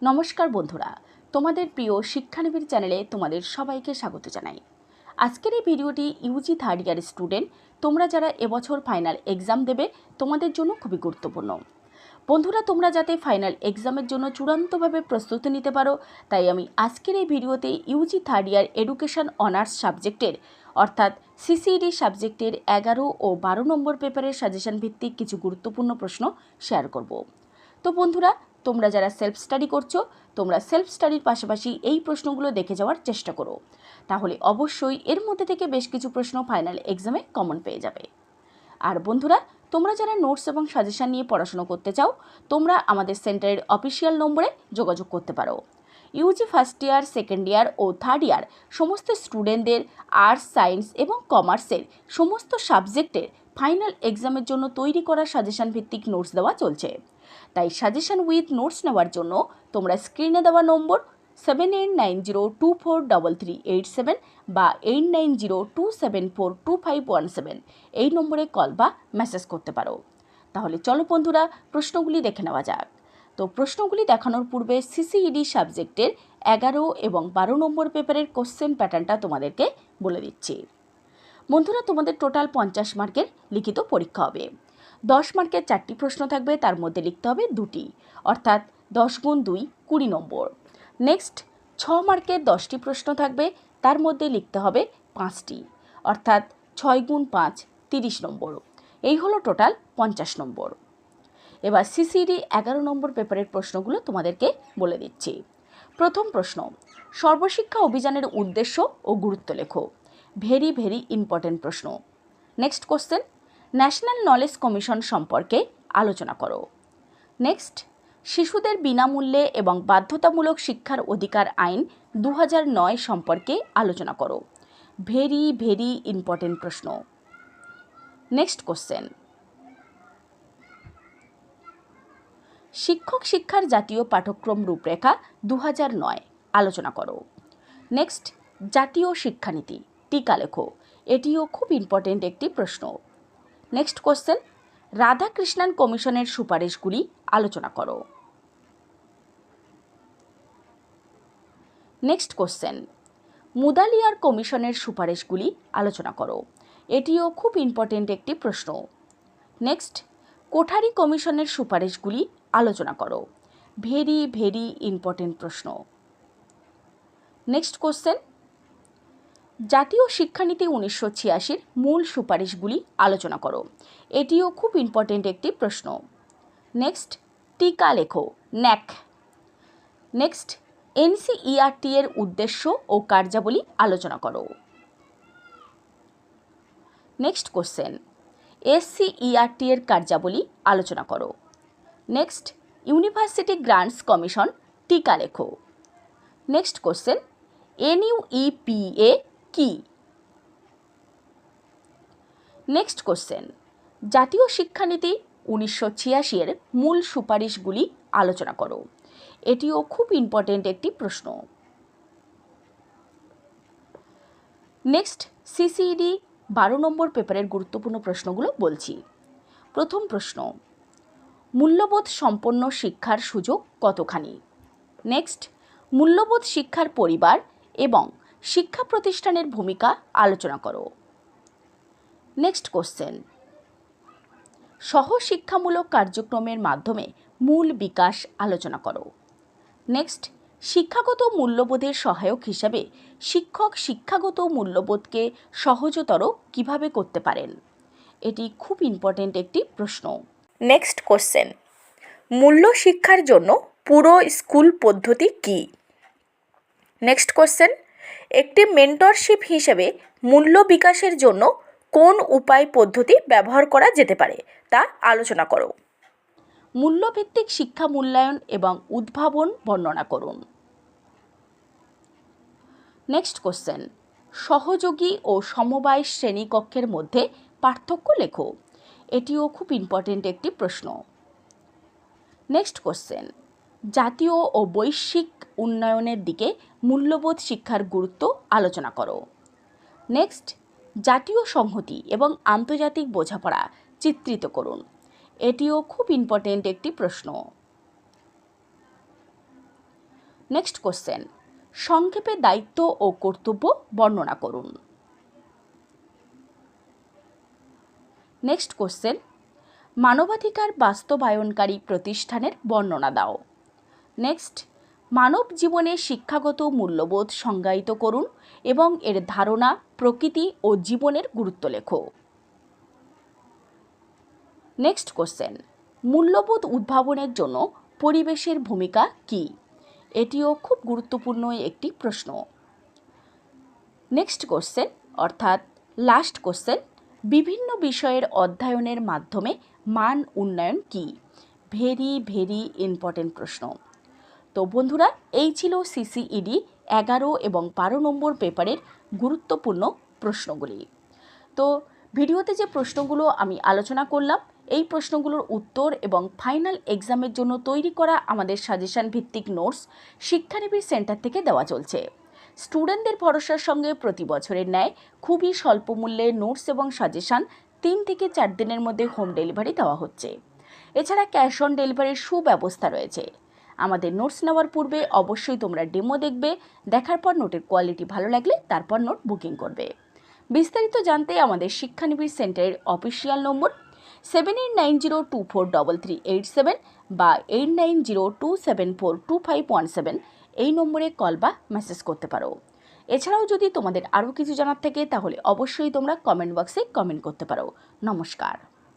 নমস্কার বন্ধুরা, তোমাদের প্রিয় শিক্ষানবীর চ্যানেলে তোমাদের সবাইকে স্বাগত জানাই। আজকের এই ভিডিওটি ইউজি থার্ড ইয়ার স্টুডেন্ট, তোমরা যারা এবছর ফাইনাল এক্সাম দেবে তোমাদের জন্য খুবই গুরুত্বপূর্ণ। বন্ধুরা, তোমরা যাতে ফাইনাল এক্সামের জন্য চূড়ান্তভাবে প্রস্তুতি নিতে পারো, তাই আমি আজকের এই ভিডিওতে Yuji third year education honours সাবজেক্টের অর্থাৎ সিসিইডি সাবজেক্টের 11 ও 12 নম্বর পেপারের সাজেশন ভিত্তিক কিছু গুরুত্বপূর্ণ প্রশ্ন শেয়ার করব। তো বন্ধুরা, তোমরা যারা সেলফ স্টাডি করছো, তোমরা সেলফ স্টাডির পাশাপাশি এই প্রশ্নগুলো দেখে যাওয়ার চেষ্টা করো, তাহলে অবশ্যই এর মধ্যে থেকে বেশ কিছু প্রশ্ন ফাইনাল এক্সামে কমন পেয়ে যাবে। আর বন্ধুরা, তোমরা যারা নোটস এবং সাজেশন নিয়ে পড়াশোনা করতে চাও, তোমরা আমাদের সেন্টারের অফিসিয়াল নম্বরে যোগাযোগ করতে পারো। UG first year, second year ও থার্ড ইয়ার সমস্ত স্টুডেন্টদের আর্টস, সায়েন্স এবং কমার্সের সমস্ত সাবজেক্টের ফাইনাল এক্সামের জন্য তৈরি করা সাজেশন ভিত্তিক নোটস দেওয়া চলছে। তাই সাজেশন উইথ নোটস নেওয়ার জন্য তোমরা স্ক্রিনে দেওয়া নম্বর 7890243387 বা 8902742517 এই নম্বরে কল বা মেসেজ করতে পারো। তাহলে চলো বন্ধুরা, প্রশ্নগুলি দেখে নেওয়া যাক। তো প্রশ্নগুলি দেখানোর পূর্বে সিসিইডি সাবজেক্টের 11 এবং 12 নম্বর পেপারের কোশ্চেন প্যাটার্নটা তোমাদেরকে বলে দিচ্ছি। বন্ধুরা, তোমাদের টোটাল 50 মার্কের লিখিত পরীক্ষা হবে। 10 মার্কের 4টি প্রশ্ন থাকবে, তার মধ্যে লিখতে হবে 2টি, অর্থাৎ 10 গুণ 2 20 নম্বর। নেক্সট 6 মার্কের 10টি প্রশ্ন থাকবে, তার মধ্যে লিখতে হবে 5টি, অর্থাৎ 6 গুণ 5 30 নম্বর। এই হলো টোটাল 50 নম্বর। এবার সিসিইডি 11 নম্বর পেপারের প্রশ্নগুলো তোমাদেরকে বলে দিচ্ছি। প্রথম প্রশ্ন, সর্বশিক্ষা অভিযানের উদ্দেশ্য ও গুরুত্ব লেখো। ভেরি ভেরি ইম্পর্টেন্ট প্রশ্ন। Next question, national knowledge commission সম্পর্কে আলোচনা করো। নেক্সট, শিশুদের বিনামূল্যে এবং বাধ্যতামূলক শিক্ষার অধিকার আইন 2009 সম্পর্কে আলোচনা করো। ভেরি ভেরি ইম্পর্টেন্ট প্রশ্ন। নেক্সট কোশ্চেন, শিক্ষক শিক্ষার জাতীয় পাঠ্যক্রম রূপরেখা 2009 আলোচনা করো। নেক্সট, জাতীয় শিক্ষানীতি টিকা লেখো। এটিও খুব ইম্পর্টেন্ট একটি প্রশ্ন। নেক্সট কোশ্চেন, রাধাকৃষ্ণন কমিশনের সুপারিশগুলি আলোচনা করো। নেক্সট কোশ্চেন, মুদালিয়ার কমিশনের সুপারিশগুলি আলোচনা করো। এটিও খুব ইম্পর্টেন্ট একটি প্রশ্ন। নেক্সট, কোঠারি কমিশনের সুপারিশগুলি আলোচনা করো। ভেরি ভেরি ইম্পর্টেন্ট প্রশ্ন। নেক্সট কোশ্চেন, জাতীয় শিক্ষানীতি 1986 মূল সুপারিশগুলি আলোচনা করো। এটিও খুব ইম্পর্টেন্ট একটি প্রশ্ন। নেক্সট, টিকা লেখো। ন্যাক। নেক্সট, এনসিইআরটি এর উদ্দেশ্য ও কার্যাবলী আলোচনা করো। নেক্সট কোশ্চেন, এসসিইআরটি এর কার্যাবলী আলোচনা করো। নেক্সট, ইউনিভার্সিটি গ্রান্টস কমিশন টিকা লেখো। নেক্সট কোশ্চেন, এনইউইপিএ কি? নেক্সট কোশ্চেন, জাতীয় শিক্ষানীতি 1986 এর মূল সুপারিশগুলি আলোচনা করো। এটিও খুব ইম্পর্টেন্ট একটি প্রশ্ন। নেক্সট, সিসিইডি 12 নম্বর পেপারের গুরুত্বপূর্ণ প্রশ্নগুলো বলছি। প্রথম প্রশ্ন, মূল্যবোধ সম্পন্ন শিক্ষার সুযোগ কতখানি? নেক্সট, মূল্যবোধ শিক্ষার পরিবার এবং শিক্ষা প্রতিষ্ঠানের ভূমিকা আলোচনা করো। নেক্সট কোশ্চেন, সহশিক্ষামূলক কার্যক্রমের মাধ্যমে মূল বিকাশ আলোচনা করো। নেক্সট, শিক্ষাগত মূল্যবোধের সহায়ক হিসাবে শিক্ষক শিক্ষাগত মূল্যবোধকে সহজতর কিভাবে করতে পারেন? এটি খুব ইম্পর্টেন্ট একটি প্রশ্ন। নেক্সট কোশ্চেন, মূল্য শিক্ষার জন্য পুরো স্কুল পদ্ধতি কি? নেক্সট কোশ্চেন, একটি মেন্টরশিপ হিসেবে মূল্য বিকাশের জন্য কোন উপায় পদ্ধতি ব্যবহার করা যেতে পারে তা আলোচনা করো। মূল্যভিত্তিক শিক্ষা মূল্যায়ন এবং উদ্ভাবন বর্ণনা করুন। নেক্সট কোশ্চেন, সহযোগী ও সমবায় শ্রেণীকক্ষের মধ্যে পার্থক্য লেখো। এটিও খুব ইম্পর্টেন্ট একটি প্রশ্ন। নেক্সট কোশ্চেন, জাতীয় ও বৈশ্বিক উন্নয়নের দিকে মূল্যবোধ শিক্ষার গুরুত্ব আলোচনা করো। নেক্সট, জাতীয় সংহতি এবং আন্তর্জাতিক বোঝাপড়া চিত্রিত করুন। এটিও খুব ইম্পর্টেন্ট একটি প্রশ্ন। নেক্সট কোশ্চেন, সংক্ষেপে দায়িত্ব ও কর্তব্য বর্ণনা করুন। নেক্সট কোশ্চেন, মানবাধিকার বাস্তবায়নকারী প্রতিষ্ঠানের বর্ণনা দাও। নেক্সট, মানব জীবনে শিক্ষাগত মূল্যবোধ সংজ্ঞায়িত করুন এবং এর ধারণা, প্রকৃতি ও জীবনের গুরুত্ব লেখো। নেক্সট কোশ্চেন, মূল্যবোধ উদ্ভাবনের জন্য পরিবেশের ভূমিকা কী? এটিও খুব গুরুত্বপূর্ণ একটি প্রশ্ন। নেক্সট কোশ্চেন অর্থাৎ লাস্ট কোশ্চেন, বিভিন্ন বিষয়ের অধ্যয়নের মাধ্যমে মান উন্নয়ন কী? ভেরি ইম্পর্টেন্ট প্রশ্ন। তো বন্ধুরা, এই ছিল সিসিইডি 11 এবং 12 নম্বর পেপারের গুরুত্বপূর্ণ প্রশ্নগুলি। তো ভিডিওতে যে প্রশ্নগুলো আমি আলোচনা করলাম, এই প্রশ্নগুলোর উত্তর এবং ফাইনাল এক্সামের জন্য তৈরি করা আমাদের সাজেশন ভিত্তিক নোটস শিক্ষানিবিড় সেন্টার থেকে দেওয়া চলছে। স্টুডেন্টদের ভরসার সঙ্গে প্রতি বছরের ন্যায় খুবই স্বল্প মূল্যে নোটস এবং সাজেশান 3 থেকে 4 দিনের মধ্যে হোম ডেলিভারি দেওয়া হচ্ছে। এছাড়া ক্যাশ অন ডেলিভারির সুব্যবস্থা রয়েছে। আমাদের নোটস নেওয়ার পূর্বে অবশ্যই তোমরা ডেমো দেখবে, দেখার পর নোটের কোয়ালিটি ভালো লাগলে তারপর নোট বুকিং করবে। বিস্তারিত জানতে আমাদের শিক্ষানিবিড় সেন্টারের অফিসিয়াল নম্বর 7890243387 বা 8902742517 এই নম্বরে কল বা মেসেজ করতে পারো। এছাড়াও যদি তোমাদের আরও কিছু জানার থাকে তাহলে অবশ্যই তোমরা কমেন্ট বক্সে কমেন্ট করতে পারো। নমস্কার।